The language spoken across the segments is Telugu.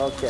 ఓకే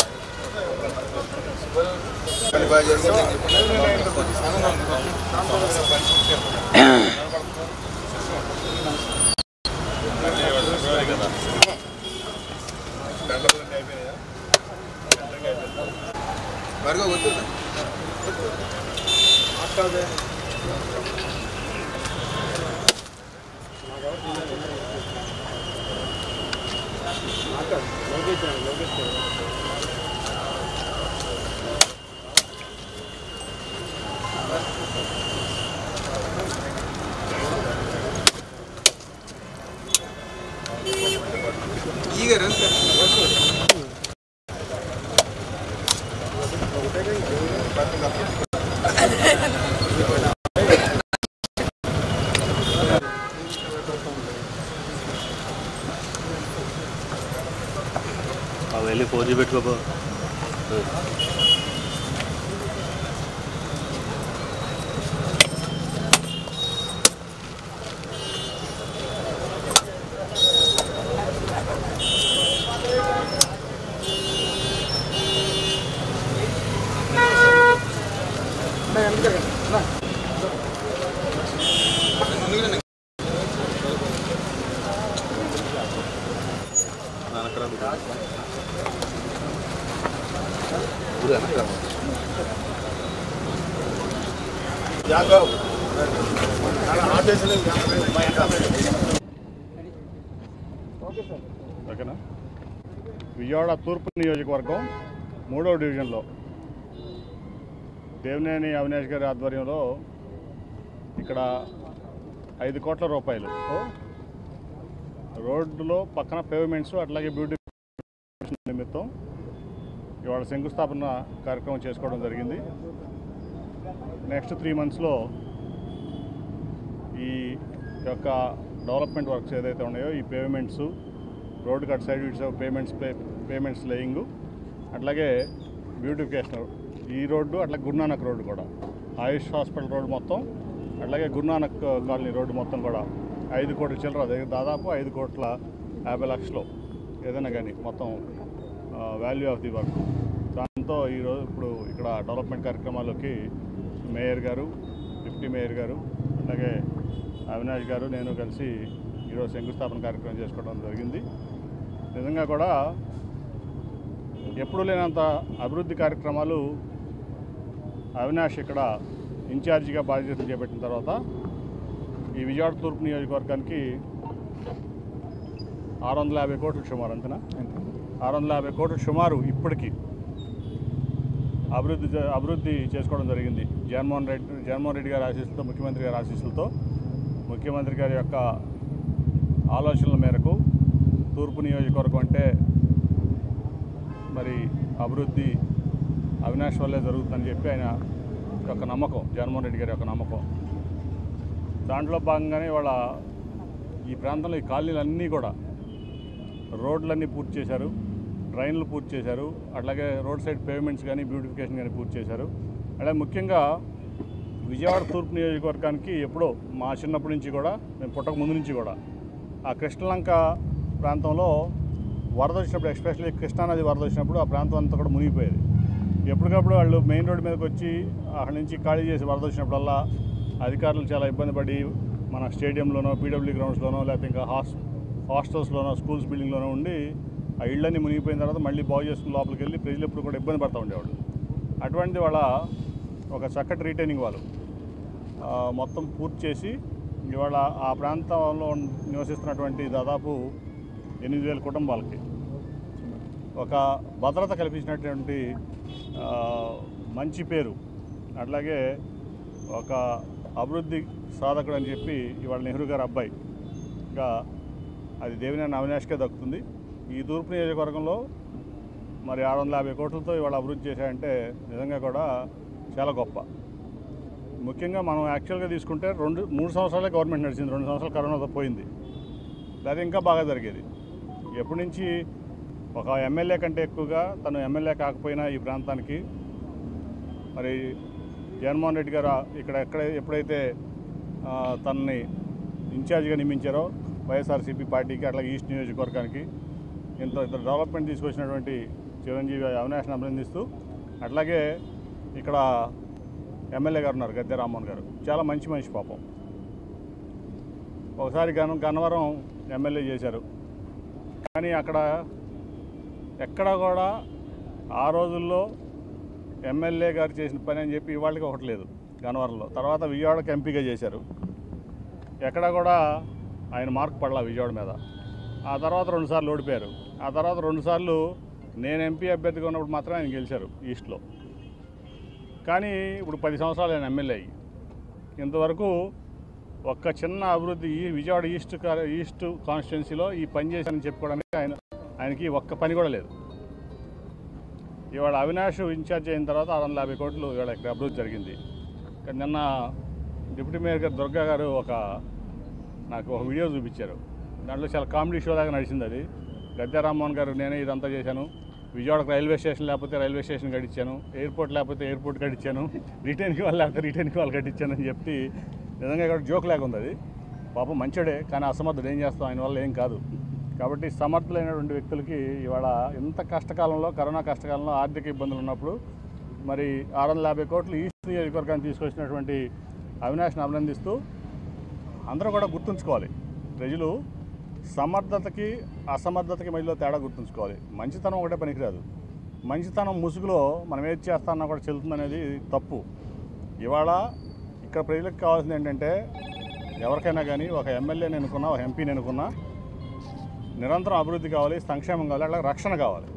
వెళ్ళి ఫోజీ పెట్టుకోపో ఓకేనా. విజయవాడ తూర్పు నియోజకవర్గం 3వ డివిజన్లో దేవినేని అవినాష్ గారి ఆధ్వర్యంలో ఇక్కడ 5 కోట్ల రూపాయలు రోడ్డులో పక్కన పేవ్మెంట్స్ అట్లాగే బ్యూటిఫికేషన్ నిమిత్తం ఇవాళ శంకుస్థాపన కార్యక్రమం చేసుకోవడం జరిగింది. నెక్స్ట్ 3 మంత్స్లో ఈ యొక్క డెవలప్మెంట్ వర్క్స్ ఏదైతే ఉన్నాయో ఈ pavements road cut side it's payments laying అట్లాగే బ్యూటిఫికేషన్ ఈ రోడ్డు అట్లాగే గురునానక్ రోడ్డు కూడా ఆయుష్ హాస్పిటల్ రోడ్డు మొత్తం అట్లాగే గురునానక్ కాలనీ రోడ్డు మొత్తం కూడా 5 కోట్ల చిల్లర దాదాపు 5,50 లక్షలు ఏదైనా కానీ మొత్తం వాల్యూ ఆఫ్ ది వర్క్. దాంతో ఈరోజు ఇప్పుడు ఇక్కడ డెవలప్మెంట్ కార్యక్రమాల్లోకి మేయర్ గారు డిప్యూటీ మేయర్ గారు అలాగే అవినాష్ గారు నేను కలిసి ఈరోజు శంకుస్థాపన కార్యక్రమం చేసుకోవడం జరిగింది. నిజంగా కూడా ఎప్పుడూ లేనంత అభివృద్ధి కార్యక్రమాలు అవినాష్ ఇక్కడ ఇన్ఛార్జిగా బాధ్యతలు చేపట్టిన తర్వాత ఈ విజయవాడ తూర్పు నియోజకవర్గానికి 650 కోట్లు సుమారు అంతేనా 650 కోట్లు సుమారు ఇప్పటికీ అభివృద్ధి చేసుకోవడం జరిగింది. జగన్మోహన్ రెడ్డి గారి ఆశీస్సులతో ముఖ్యమంత్రి గారి ఆశీస్సులతో ముఖ్యమంత్రి గారి యొక్క ఆలోచనల మేరకు తూర్పు నియోజకవర్గం అంటే మరి అభివృద్ధి అవినాష్ వల్లే జరుగుతుందని చెప్పి ఆయన యొక్క నమ్మకం జగన్మోహన్ రెడ్డి గారి యొక్క నమ్మకం. దాంట్లో భాగంగానే వాళ్ళ ఈ ప్రాంతంలో ఈ కాలనీలన్నీ కూడా రోడ్లన్నీ పూర్తి చేశారు, డ్రైన్లు పూర్తి చేశారు, అట్లాగే రోడ్ సైడ్ పేవ్మెంట్స్ కానీ బ్యూటిఫికేషన్ కానీ పూర్తి చేశారు. అలాగే ముఖ్యంగా విజయవాడ తూర్పు నియోజకవర్గానికి ఎప్పుడో మా చిన్నప్పటి నుంచి కూడా మేము పుట్టక ముందు నుంచి కూడా ఆ కృష్ణలంక ప్రాంతంలో వరద వచ్చినప్పుడు ఎస్పెషల్లీ కృష్ణానది వరద వచ్చినప్పుడు ఆ ప్రాంతం అంతా కూడా మునిగిపోయేది. ఎప్పటికప్పుడు వాళ్ళు మెయిన్ రోడ్డు మీదకి వచ్చి అక్కడి నుంచి ఖాళీ చేసి వరద వచ్చినప్పుడల్లా అధికారులు చాలా ఇబ్బంది పడి మన స్టేడియంలోనో పీడబ్ల్యూ గ్రౌండ్స్లోనో లేకపోతే ఇంకా హాస్టల్స్లోనో స్కూల్స్ బిల్డింగ్లోనో ఉండి ఆ ఇళ్ళన్నీ మునిగిపోయిన తర్వాత మళ్ళీ బాగు చేసుకుని లోపలికి వెళ్ళి ప్రజలు ఎప్పుడు కూడా ఇబ్బంది పడుతూ ఉండేవాళ్ళు. అటువంటి వాళ్ళ ఒక చక్కటి రీటైనింగ్ వాళ్ళు మొత్తం పూర్తి చేసి ఇవాళ ఆ ప్రాంతంలో నివసిస్తున్నటువంటి దాదాపు 8,000 కుటుంబాలకి ఒక భద్రత కల్పించినటువంటి మంచి పేరు అట్లాగే ఒక అభివృద్ధి సాధకుడు అని చెప్పి ఇవాళ నెహ్రూ గారి అబ్బాయిగా అది దేవినేని అవినాష్కే దక్కుతుంది. ఈ తూర్పు నియోజకవర్గంలో మరి 650 కోట్లతో ఇవాళ అభివృద్ధి చేశాయంటే నిజంగా కూడా చాలా గొప్ప. ముఖ్యంగా మనం యాక్చువల్గా తీసుకుంటే 3 సంవత్సరాలే గవర్నమెంట్ నడిచింది, 2 సంవత్సరాలు కరోనాతో పోయింది. లేదా ఇంకా బాగా జరిగేది. ఎప్పటి నుంచి ఒక ఎమ్మెల్యే కంటే ఎక్కువగా తను ఎమ్మెల్యే కాకపోయినా ఈ ప్రాంతానికి మరి జగన్మోహన్ రెడ్డి గారు ఎప్పుడైతే తనని ఇన్ఛార్జిగా నియమించారో వైఎస్ఆర్సీపీ పార్టీకి అట్లాగే ఈస్ట్ నియోజకవర్గానికి ఇంత డెవలప్మెంట్ తీసుకొచ్చినటువంటి చిరంజీవి అవినాష్ని అభినందిస్తూ అట్లాగే ఇక్కడ ఎమ్మెల్యే గారు ఉన్నారు గద్దె రామ్మోహన్ గారు, చాలా మంచి మనిషి పాపం. ఒకసారి గన్నవరం ఎమ్మెల్యే చేశారు, కానీ అక్కడ ఎక్కడ కూడా ఆ రోజుల్లో ఎమ్మెల్యే గారు చేసిన పని అని చెప్పి ఇవాళకి ఒకటి లేదు గన్నవరంలో. తర్వాత విజయవాడకి ఎంపీగా చేశారు, ఎక్కడ కూడా ఆయన మార్కు పడలా విజయవాడ మీద. ఆ తర్వాత 2 సార్లు ఓడిపోయారు. ఆ తర్వాత 2 సార్లు నేను ఎంపీ అభ్యర్థిగా ఉన్నప్పుడు మాత్రమే ఆయన గెలిచారు ఈస్ట్లో. కానీ ఇప్పుడు 10 సంవత్సరాలు ఆయన ఎమ్మెల్యే అయ్యి ఇంతవరకు ఒక్క చిన్న అభివృద్ధి ఈ విజయవాడ ఈస్ట్ కాన్స్టిట్యున్సీలో ఈ పని చేశానని చెప్పుకోవడానికి ఆయనకి ఒక్క పని కూడా లేదు. ఇవాళ అవినాష్ ఇన్ఛార్జ్ అయిన తర్వాత 650 కోట్లు ఇవాళ ఇక్కడ అభివృద్ధి జరిగింది. కానీ నిన్న డిప్యూటీ మేయర్ గారు దుర్గా గారు నాకు ఒక వీడియో చూపించారు. దాంట్లో చాలా కామెడీ షో లాగా నడిచింది. అది గద్దె రామ్మోహన్ గారు నేనే ఇదంతా చేశాను, విజయవాడకు రైల్వే స్టేషన్ లేకపోతే రైల్వే స్టేషన్ కట్టించాను, ఎయిర్పోర్ట్ లేకపోతే ఎయిర్పోర్ట్ కట్టించాను, రిటర్న్కి వాళ్ళు లేకపోతే రిటర్న్కి వాళ్ళు కట్టించాను అని చెప్పి నిజంగా ఇక్కడ జోక్ లాగా ఉంది. అది పాపం మంచోడే, కానీ అసమర్థుడు, ఏం చేస్తాం, ఆయన వల్ల ఏం కాదు. కాబట్టి సమర్థులైనటువంటి వ్యక్తులకి ఇవాళ ఇంత కష్టకాలంలో, కరోనా కష్టకాలంలో, ఆర్థిక ఇబ్బందులు ఉన్నప్పుడు మరి 650 కోట్లు ఈస్ట్ నియోజకవర్గాన్ని తీసుకొచ్చినటువంటి అవినాష్ని అభినందిస్తూ అందరూ కూడా గుర్తుంచుకోవాలి. ప్రజలు సమర్థతకి అసమర్థతకి మధ్యలో తేడా గుర్తుంచుకోవాలి. మంచితనం ఒకటే పనికిరాదు. మంచితనం ముసుగులో మనం ఏది చేస్తామన్నా కూడా చెల్లుతుందనేది తప్పు. ఇవాళ ఇక్కడ ప్రజలకు కావాల్సింది ఏంటంటే, ఎవరికైనా కానీ ఒక ఎమ్మెల్యేని ఎన్నుకున్నా, ఒక ఎంపీని ఎన్నుకున్నా నిరంతరం అభివృద్ధి కావాలి, సంక్షేమం కావాలి, అట్లా రక్షణ కావాలి.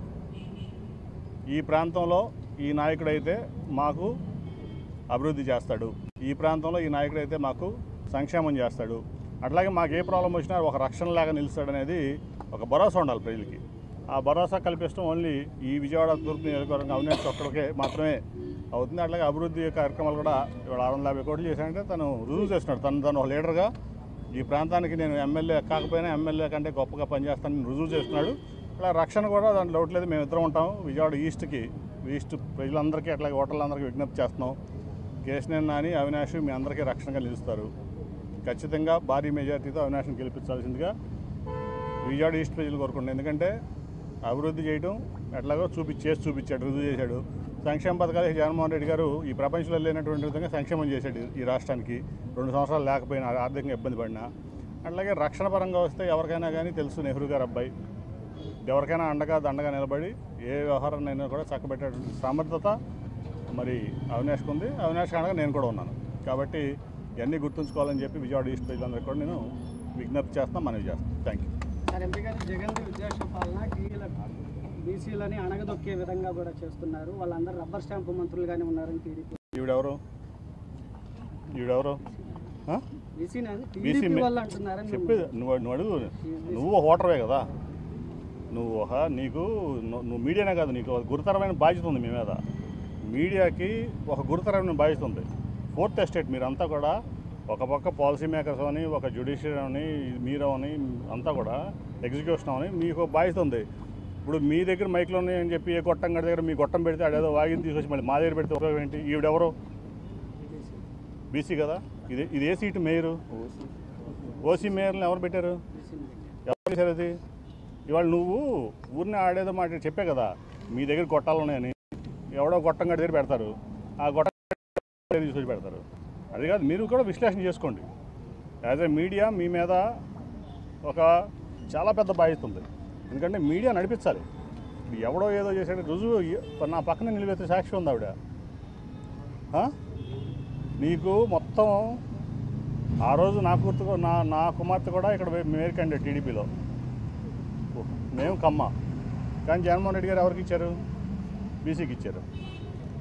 ఈ ప్రాంతంలో ఈ నాయకుడైతే మాకు అభివృద్ధి చేస్తాడు, ఈ ప్రాంతంలో ఈ నాయకుడైతే మాకు సంక్షేమం చేస్తాడు, అట్లాగే మాకు ఏ ప్రాబ్లం వచ్చినా ఒక రక్షణలాగా నిలుస్తాడనేది ఒక భరోసా ఉండాలి ప్రజలకి. ఆ భరోసా కల్పించడం ఓన్లీ ఈ విజయవాడ తూర్పు నియోజకవర్గం అవినాష్ ఒక్కడికే మాత్రమే అవుతుంది. అట్లాగే అభివృద్ధి కార్యక్రమాలు కూడా ఇవాళ 650 కోట్లు చేశాడంటే తను రుజువు చేస్తున్నాడు. తను ఒక లీడర్గా ఈ ప్రాంతానికి నేను ఎమ్మెల్యే కాకపోయినా ఎమ్మెల్యే కంటే గొప్పగా పనిచేస్తానని రుజువు చేస్తున్నాడు. అలా రక్షణ కూడా దాంట్లో డౌట్ లేదు. మేము ఇద్దరం ఉంటాం విజయవాడ ఈస్ట్ ప్రజలందరికీ అట్లాగే ఓటర్లందరికీ విజ్ఞప్తి చేస్తున్నాం. కేశినేని నాని, అవినాష్ మీ అందరికీ రక్షణగా నిలుస్తారు. ఖచ్చితంగా భారీ మెజార్టీతో అవినాష్ని గెలిపించాల్సిందిగా విజయవాడ ఈస్ట్ ప్రజలు కోరుకుంటున్నాను. ఎందుకంటే అభివృద్ధి చేయడం ఎట్లాగో చూపించాడు, రుజువు చేశాడు. సంక్షేమ పథకాలు జగన్మోహన్ రెడ్డి గారు ఈ ప్రపంచంలో లేనటువంటి విధంగా సంక్షేమం చేశాడు ఈ రాష్ట్రానికి. 2 సంవత్సరాలు లేకపోయినా, ఆర్థికంగా ఇబ్బంది పడినా. అట్లాగే రక్షణ పరంగా వస్తే ఎవరికైనా కానీ తెలుసు, నెహ్రూ గారు అబ్బాయి, ఎవరికైనా దండగా నిలబడి ఏ వ్యవహారాన్నైనా కూడా చక్కబెట్టేటువంటి సమర్థత మరి అవినాష్కి ఉంది. అవినాష్ కానగా నేను కూడా ఉన్నాను. కాబట్టి ఇవన్నీ గుర్తుంచుకోవాలని చెప్పి విజయవాడ ఈస్ట్ ప్రజలందరికీ కూడా నేను విజ్ఞప్తి చేస్తాను, మనవి చేస్తాను. Thank you. సార్, ఎంపీ గారు జగన్ విద్వేష పాలన బీసీలని అణగదొక్కే విధంగా కూడా చేస్తున్నారు. వాళ్ళందరూ రబ్బర్ స్టాంపు మంత్రులుగానే ఉన్నారని టీడీపీ. ఈవిడెవరు చెప్పేది నువ్వు అడుగు. నువ్వు ఓటర్వే కదా, నువ్వు మీడియానే కాదు, నీకు గురుతరమైన బాధ్యత ఉంది మీ మీద. మీడియాకి ఒక గురుతరమైన బాధ్యత ఉంది. 4th ఎస్టేట్ మీరంతా కూడా ఒక పక్క పాలసీ మేకర్స్ అని, ఒక జ్యుడిషియరీ అని, మీరు అని, అంతా కూడా ఎగ్జిక్యూషన్ అని మీకు బాధ్యత ఉంది. ఇప్పుడు మీ దగ్గర మైక్లో ఉన్నాయని చెప్పి ఏ గొట్టం గడి దగ్గర మీ గొట్టం పెడితే అదేదో వాగిని తీసుకొచ్చి మళ్ళీ మా దగ్గర పెడితే ఉపయోగం ఏంటి? ఈవిడెవరు? బీసీ కదా. ఇది ఏ సీటు? మేయరు. ఓసీ మేయర్ని ఎవరు పెట్టారు? ఎవరు చేశారు అది? ఇవాళ నువ్వు ఊరిని ఆడేదో మాట చెప్పే కదా, మీ దగ్గర గొట్టాలు ఉన్నాయని. ఎవడో గొట్టం గడి దగ్గర పెడతారు, ఆ గొట్టం తీసుకొచ్చి పెడతారు. అది కాదు, మీరు కూడా విశ్లేషణ చేసుకోండి. యాజ్ ఏ మీడియా మీ మీద ఒక చాలా పెద్ద బాధ్యత ఉంది. ఎందుకంటే మీడియా నడిపించాలి. ఎవడో ఏదో చేసాడు రుజువు నా పక్కన నిలబెత్తే సాక్షి ఉంది ఆవిడ. నీకు మొత్తం ఆ రోజు నా కుమార్తె కూడా ఇక్కడ మేయర్ క్యాండిడేట్ టీడీపీలో, మేము కమ్మ. కానీ జగన్మోహన్ రెడ్డి గారు ఎవరికి ఇచ్చారు? బీసీకి ఇచ్చారు.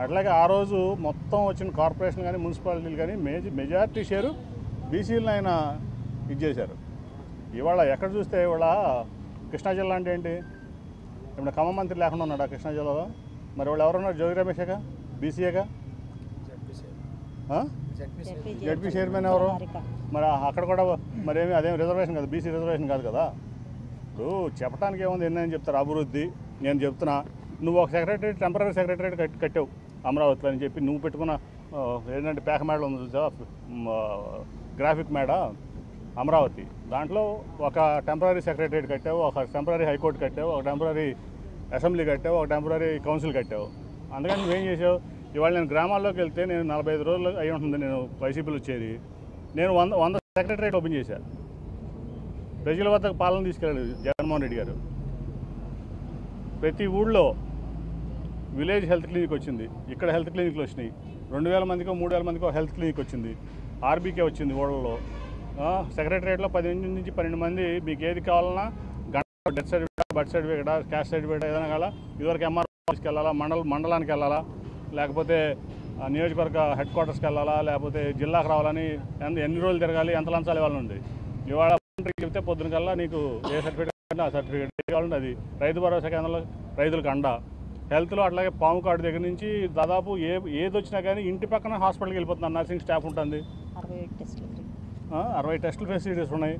అట్లాగే ఆ రోజు మొత్తం వచ్చిన కార్పొరేషన్ కానీ మున్సిపాలిటీలు కానీ మెజారిటీ షేరు బీసీలను ఆయన ఇచ్చేశారు. ఇవాళ ఎక్కడ చూస్తే ఇవాళ కృష్ణా జిల్లా అంటే ఏంటి? ఇప్పుడు ఖమ్మం మంత్రి లేకుండా ఉన్నాడు కృష్ణా జిల్లాలో. మరి వాళ్ళు ఎవరున్నారు? జోగి రమేషేగా, బీసీఏగా. జడ్పీ చైర్మన్ ఎవరు? మరి అక్కడ కూడా మరేమి అదేం రిజర్వేషన్ కాదు, బీసీ రిజర్వేషన్ కాదు కదా. ఇప్పుడు చెప్పడానికి ఏముంది, ఎన్నని చెప్తారు. అభివృద్ధి నేను చెప్తున్నా, నువ్వు ఒక సెక్రటరీ టెంపరీ సెక్రటరీ కట్టావు అమరావతిలో అని చెప్పి నువ్వు పెట్టుకున్న ఏంటంటే పేక మేడ ఉంది చూసావా, గ్రాఫిక్ మేడ అమరావతి, దాంట్లో ఒక టెంపరీ సెక్రటరీ కట్టావు, ఒక టెంపరీ హైకోర్టు కట్టావు, ఒక టెంపరీ అసెంబ్లీ కట్టావు, ఒక టెంపరీ కౌన్సిల్ కట్టావు. అందుకని నువ్వేం చేసావు? ఇవాళ నేను గ్రామాల్లోకి వెళ్తే నేను 45 రోజులు అయి ఉంటుంది నేను వైసీపీలో వచ్చేది, నేను 100 సెక్రటరేట్ ఓపెన్ చేశాను. ప్రజల వద్దకు పాలన తీసుకెళ్ళాడు జగన్మోహన్ రెడ్డి గారు. ప్రతి ఊళ్ళో విలేజ్ హెల్త్ క్లినిక్ వచ్చింది, ఇక్కడ హెల్త్ క్లినిక్లు వచ్చినాయి. 2000 మందికో 3000 మందికో హెల్త్ క్లినిక్ వచ్చింది, ఆర్బీకే వచ్చింది ఊళ్ళలో. సెక్రటరేట్లో 10 నుంచి 12 మంది మీకు ఏది కావాలన్నా death certificate, birth certificate, caste certificate ఏదైనా కావాలా ఇదివరకు ఎంఆర్ ఆఫీస్కి వెళ్ళాలా, మండలానికి వెళ్ళాలా, లేకపోతే నియోజకవర్గ హెడ్ క్వార్టర్స్కి వెళ్ళాలా, లేకపోతే జిల్లాకు రావాలని ఎన్ని రోజులు తిరగాలి, ఎంత లంచాలు ఇవ్వాలని ఉంది. ఇవాళ చెప్తే పొద్దున కల్లా నీకు ఏ సర్టిఫికేట్ ఆ సర్టిఫికేట్ కావాలంటే అది. రైతు భరోసా కేంద్రంలో రైతులకు అండ, హెల్త్లో అట్లాగే పాము కార్డు దగ్గర నుంచి దాదాపు ఏది వచ్చినా కానీ ఇంటి పక్కన హాస్పిటల్కి వెళ్ళిపోతున్నారు, నర్సింగ్ స్టాఫ్ ఉంటుంది, 60 టెస్టులు ఫెసిలిటీస్ ఉన్నాయి.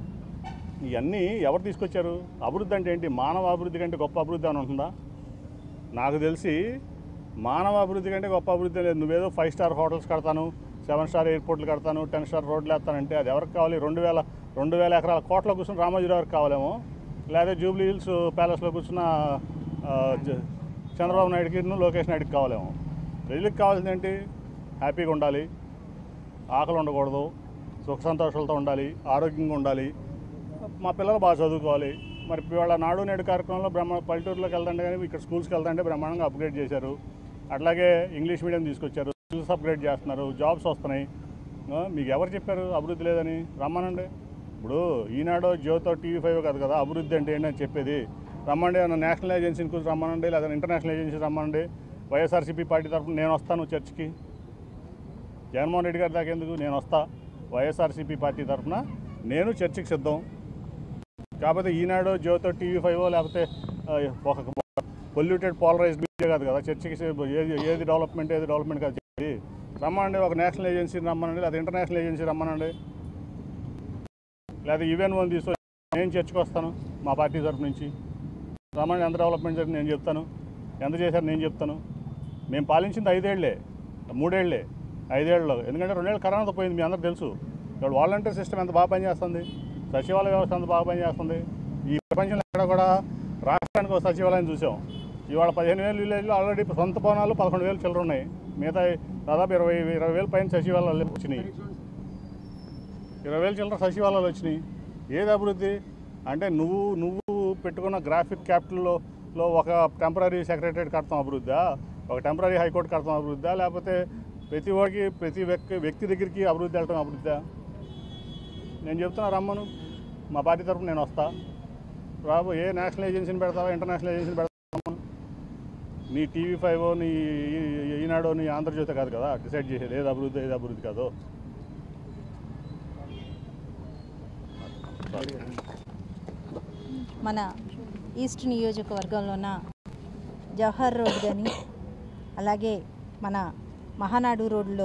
ఇవన్నీ ఎవరు తీసుకొచ్చారు? అభివృద్ధి అంటే ఏంటి? మానవ అభివృద్ధి కంటే గొప్ప అభివృద్ధి అని ఉంటుందా? నాకు తెలిసి మానవ అభివృద్ధి కంటే గొప్ప అభివృద్ధి లేదు. నువ్వేదో 5 స్టార్ హోటల్స్ కడతాను, 7 స్టార్ ఎయిర్పోర్ట్లు కడతాను, 10 స్టార్ రోడ్లు వేస్తానంటే అది ఎవరికి కావాలి? 2000 ఎకరాల కోట్లో కూర్చున్న రామోజీరావుకి కావాలేమో, లేదా జూబ్లీ హిల్స్ ప్యాలెస్లో కూర్చున్న చంద్రబాబు నాయుడుకి, లోకేష్ నాయుడుకి కావాలేమో. ప్రజలకు కావాల్సింది ఏంటి? హ్యాపీగా ఉండాలి, ఆకలి ఉండకూడదు, సుఖ సంతోషాలతో ఉండాలి, ఆరోగ్యంగా ఉండాలి, మా పిల్లలు బాగా చదువుకోవాలి. మరి ఇవాళ నాడు నేడు కార్యక్రమంలో పల్లెటూరులోకి వెళ్తుంటే కానీ ఇక్కడ స్కూల్స్కి వెళ్తుంటే బ్రహ్మాండంగా అప్గ్రేడ్ చేశారు. అట్లాగే ఇంగ్లీష్ మీడియం తీసుకొచ్చారు, స్కిల్స్ అప్గ్రేడ్ చేస్తున్నారు, జాబ్స్ వస్తున్నాయి. మీకు ఎవరు చెప్పారు అభివృద్ధి లేదని? రమ్మనండి. ఇప్పుడు ఈనాడో జియోతో TV5 కాదు కదా అభివృద్ధి అంటే ఏంటని చెప్పేది. రమ్మండి, ఏమన్నా నేషనల్ ఏజెన్సీని కూర్చొని రమ్మనండి, లేదా ఇంటర్నేషనల్ ఏజెన్సీ రమ్మనండి. వైఎస్ఆర్సీపీ పార్టీ తరఫున నేను వస్తాను చర్చికి. జగన్మోహన్ రెడ్డి గారి దాకా ఎందుకు? నేను వస్తా. వైఎస్ఆర్సీపీ పార్టీ తరఫున నేను చర్చికి సిద్ధం. కాకపోతే ఈనాడో జియోతో TV5 లేకపోతే ఒక పొల్యూటెడ్ పోలరైజ్డ్ మీడియా కాదు కదా చర్చికి ఏది డెవలప్మెంట్ కాదు చెప్పి రమ్మనండి. ఒక నేషనల్ ఏజెన్సీని రమ్మనండి, లేదా ఇంటర్నేషనల్ ఏజెన్సీ రమ్మనండి, లేదా UN1 తీసుకొని నేను చర్చకు వస్తాను మా పార్టీ తరఫు నుంచి. రమ్మని ఎంత డెవలప్మెంట్ జరిగింది నేను చెప్తాను, ఎంత చేశారు నేను చెప్తాను. మేము పాలించింది 5 ఏళ్లే, 3 ఏళ్లే, 5 ఏళ్ళలో. ఎందుకంటే 2 ఏళ్ళు కరోనాతో పోయింది, మీ అందరూ తెలుసు. ఇప్పుడు వాలంటీర్ సిస్టమ్ ఎంత బాగా పనిచేస్తుంది, సచివాలయ వ్యవస్థ ఎంత బాగా పనిచేస్తుంది. ఈ ప్రపంచంలో ఎక్కడ కూడా రాష్ట్రానికి ఒక సచివాలయం చూసాం. ఇవాళ 15,000 విలేజ్లో ఆల్రెడీ సొంత భవనాలు 11,000 చిల్లర ఉన్నాయి. మిగతా దాదాపు 20,000 పైన సచివాలయాలు వచ్చినాయి. 20,000 చిల్లర సచివాలయాలు వచ్చినాయి. ఏది అభివృద్ధి అంటే? నువ్వు పెట్టుకున్న గ్రాఫిక్ క్యాపిటల్లో ఒక టెంపరీ సెక్రటరేట్ కడతాం అభివృద్ధా, ఒక టెంపరీ హైకోర్టు కడతాం అభివృద్ధా, లేకపోతే ప్రతి వ్యక్తి దగ్గరికి అభివృద్ధి వెళ్ళటం అభివృద్ధా? నేను చెప్తున్నా రమ్మను, మా పార్టీ తరఫున నేను వస్తా. రాబో ఏ నేషనల్ ఏజెన్సీని పెడతావా, ఇంటర్నేషనల్ ఏజెన్సీని పెడతావా? నీ TV5 నీ ఈనాడో నీ ఆంధ్రజ్యోతి కాదు కదా డిసైడ్ చేసేది ఏది అభివృద్ధి కాదు. మన ఈస్ట్ నియోజకవర్గంలోన జవహర్ రోడ్ కానీ అలాగే మన మహానాడు రోడ్లో